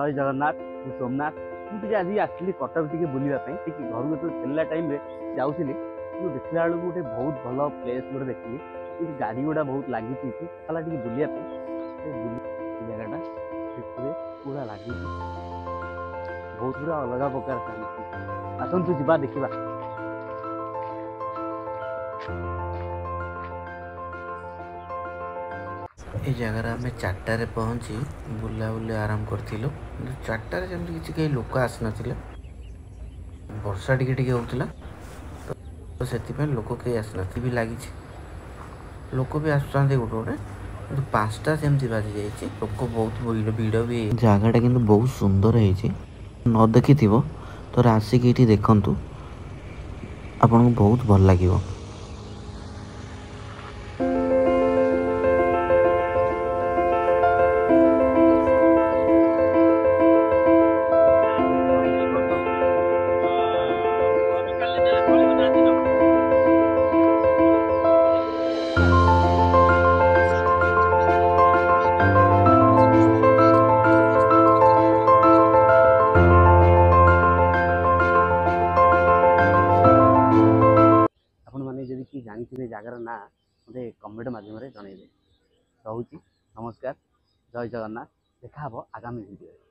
जय जगन्नाथ मु सोमनाथ मुझे आज आसली कटक टी बुलापी ठीक घर जो फेरला टाइम जाऊँगी देखला बेलू गोटे बहुत भल प्लेस गोटे देखी गाड़ी गुड़ा बहुत लगी चला टी बुलापी जगटा पूरा लगी बहुत गुड़ा अलग प्रकार आसतु जा देखा ये जगार आम चार्टार पहुँची बुलाबुली आराम करूँ चार्टार जमी किसी कहीं लोक आसी ना वर्षा टिके होता तो से लोक कहीं आसना भी लगी लोक भी आसुँच गोटे गोटे कि 5टा सेमती बाजी जाइए लोक बहुत भिड़ भी जगटा कि बहुत सुंदर है न देखि तो आसिक ये देखु आपन को बहुत भल लगे। कि जानी जगार ना मत कमेंट मध्यम जनइबे। रोची नमस्कार जय जगन्नाथ देखा आगामी वीडियो।